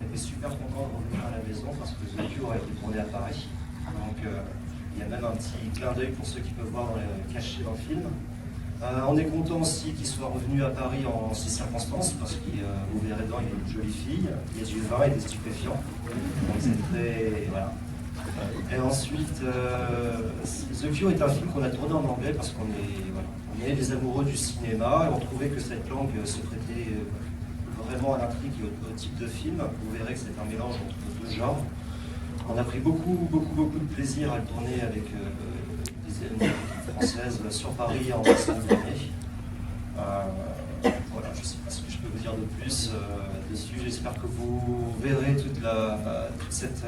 J'étais super content de revenir à la maison parce que The Cure a été tourné à Paris. Donc il y a même un petit clin d'œil pour ceux qui peuvent voir caché dans le film. On est content aussi qu'il soit revenu à Paris en ces circonstances parce que vous verrez dedans, il y a une jolie fille, des yeux vins et des stupéfiants. Donc c'est très... Voilà. Et ensuite, The Cure est un film qu'on a tourné en anglais parce qu'on est des amoureux du cinéma et on trouvait que cette langue se prêtait vraiment à l'intrigue et au type de film. Vous verrez que c'est un mélange entre deux genres. On a pris beaucoup de plaisir à le tourner avec des équipes françaises sur Paris en décembre dernier. Voilà, je ne sais pas ce que je peux vous dire de plus dessus. J'espère que vous verrez toute cette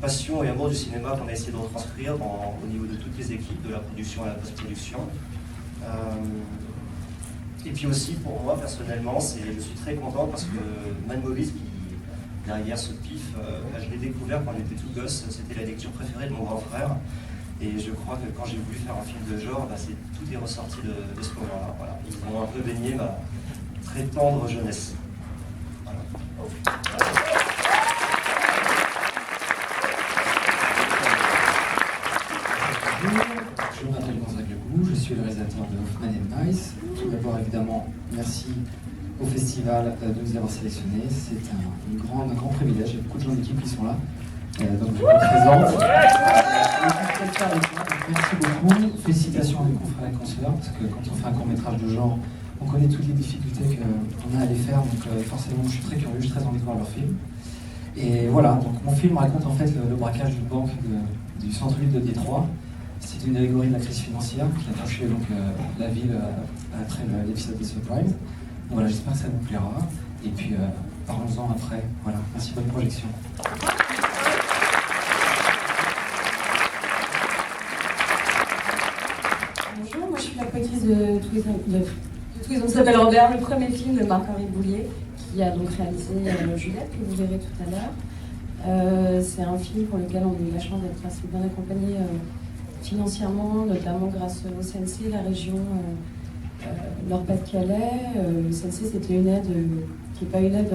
passion et amour du cinéma qu'on a essayé de retranscrire au niveau de toutes les équipes, de la production à la post-production. Et puis aussi pour moi personnellement, je suis très content parce que Man Movies, qui derrière ce pif, je l'ai découvert quand j'étais tout gosse, c'était la lecture préférée de mon grand frère. Et je crois que quand j'ai voulu faire un film de genre, tout est ressorti de ce moment-là. Voilà. Ils ont un peu baigné ma très tendre jeunesse. Voilà. Je m'appelle Gonzague Legout, je suis le réalisateur de Hoffman & Nice. Tout d'abord, évidemment, merci au festival de nous avoir sélectionnés. C'est un grand privilège. Il y a beaucoup de gens d'équipe qui sont là. Donc je vous présente. Merci beaucoup. Félicitations à mes confrères et consoeurs, parce que quand on fait un court-métrage de genre, on connaît toutes les difficultés qu'on a à les faire. Donc forcément, je suis très curieux, j'ai très envie de voir leur film. Et voilà, donc mon film raconte en fait le braquage d'une banque du centre-ville de Détroit. C'est une allégorie de la crise financière qui a touché donc, la ville après l'épisode des Surprise. Donc, voilà, j'espère que ça vous plaira. Et puis, parlons-en après. Voilà, merci, bonne projection. Bonjour, moi je suis la coautrice de Tous les hommes s'appellent Robert, le premier film de Marc-Henri Boulier, qui a donc réalisé Juliette, que vous verrez tout à l'heure. C'est un film pour lequel on a eu la chance d'être assez bien accompagné financièrement, notamment grâce au CNC, la région Nord-Pas-de-Calais. Le CNC, c'était une aide qui n'est pas une aide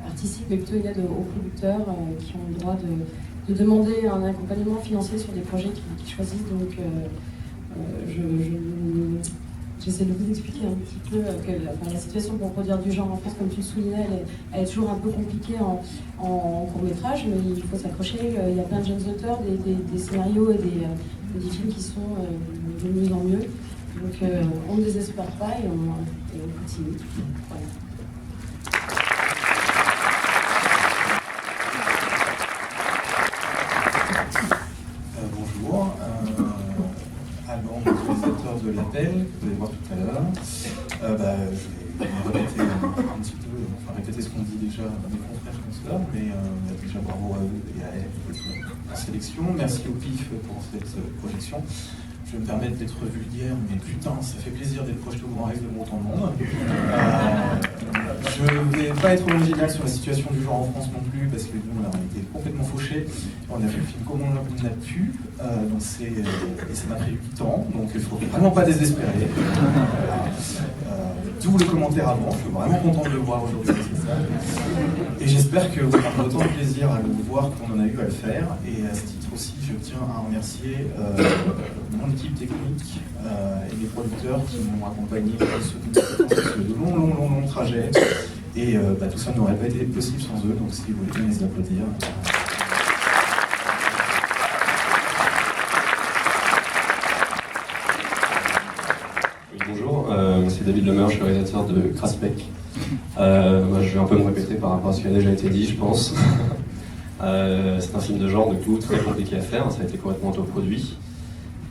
artistique, mais plutôt une aide aux producteurs qui ont le droit de demander un accompagnement financier sur des projets qu'ils choisissent. Donc, j'essaie de vous expliquer un petit peu que la situation pour produire du genre en France, comme tu le soulignais, elle est toujours un peu compliquée en court-métrage, mais il faut s'accrocher. Il y a plein de jeunes auteurs, des scénarios et des films qui sont de mieux en mieux. Donc on ne désespère pas et on continue. Voilà. Bonjour. Alban, le réalisateur de L'Appel, que vous allez voir tout à l'heure. Je vais répéter un petit peu, répéter ce qu'on dit déjà à mes confrères consoeurs, mais déjà bravo à eux et à elle pour la sélection. Merci au PIF pour cette projection. Je vais me permettre d'être vulgaire, mais putain, ça fait plaisir d'être projeté au Grand Rex devant autant de monde. Je ne vais pas être original sur la situation du genre en France non plus, parce que nous, on a été complètement fauchés. On a fait le film comme on l'a pu, et ça m'a pris 8 ans, donc il ne faut vraiment pas désespérer. D'où le commentaire avant, je suis vraiment content de le voir aujourd'hui, c'est ça. Et j'espère que vous aurez autant de plaisir à le voir qu'on en a eu à le faire. Et à ce titre aussi, je tiens à remercier mon équipe technique et les producteurs qui m'ont accompagné dans ce long trajet. Et tout ça n'aurait pas été possible sans eux, donc si vous voulez bien les applaudir. Bonjour, c'est David Lemeur, je suis le réalisateur de Craspec. Moi, je vais un peu me répéter par rapport à ce qui a déjà été dit, je pense. C'est un film de genre, du coup, très compliqué à faire, ça a été complètement autoproduit.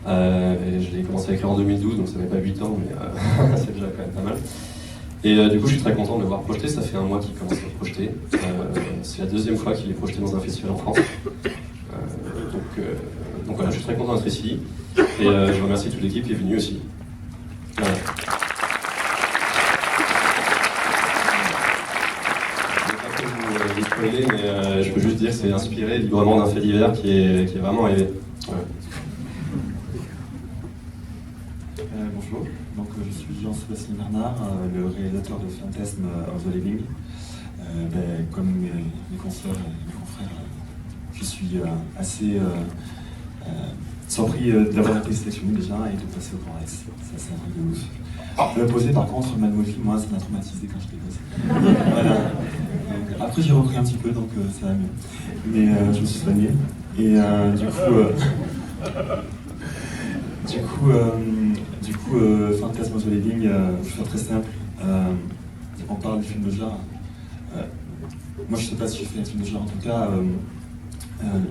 Je l'ai commencé à écrire en 2012, donc ça fait pas 8 ans, mais c'est déjà quand même pas mal. Et du coup, je suis très content de le voir projeté, ça fait un mois qu'il commence à être projeté. C'est la deuxième fois qu'il est projeté dans un festival en France. Donc voilà, je suis très content d'être ici. Et je remercie toute l'équipe qui est venue aussi. Voilà. Je ne vais pas trop vous spoiler, mais je peux juste dire que c'est inspiré librement d'un fait divers qui est vraiment arrivé. Voilà. Bonjour, donc je suis Jean-Sébastien Bernard, le réalisateur de Phantasm of the Living. Comme mes consoeurs et mes confrères, je suis assez surpris d'avoir été sélectionné déjà et de passer au Grand Rex. Ça, c'est un truc de ouf. De la poser, par contre, Mademoiselle, moi, ça m'a traumatisé quand j'étais gosse. Voilà. Donc, après, j'ai repris un petit peu, donc ça va mieux. Mais je me suis soigné. Et du coup, Phantasmagoria, je vais faire très simple. On parle du film de genre. Moi, je ne sais pas si je fais un film de genre. En tout cas,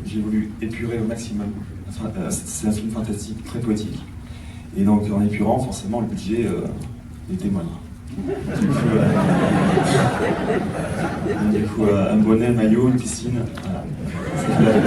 j'ai voulu épurer au maximum. Enfin, c'est un film fantastique, très poétique. Et donc, en épurant, forcément, le budget était moindre. Du coup, un bonnet, un maillot, une piscine. Voilà.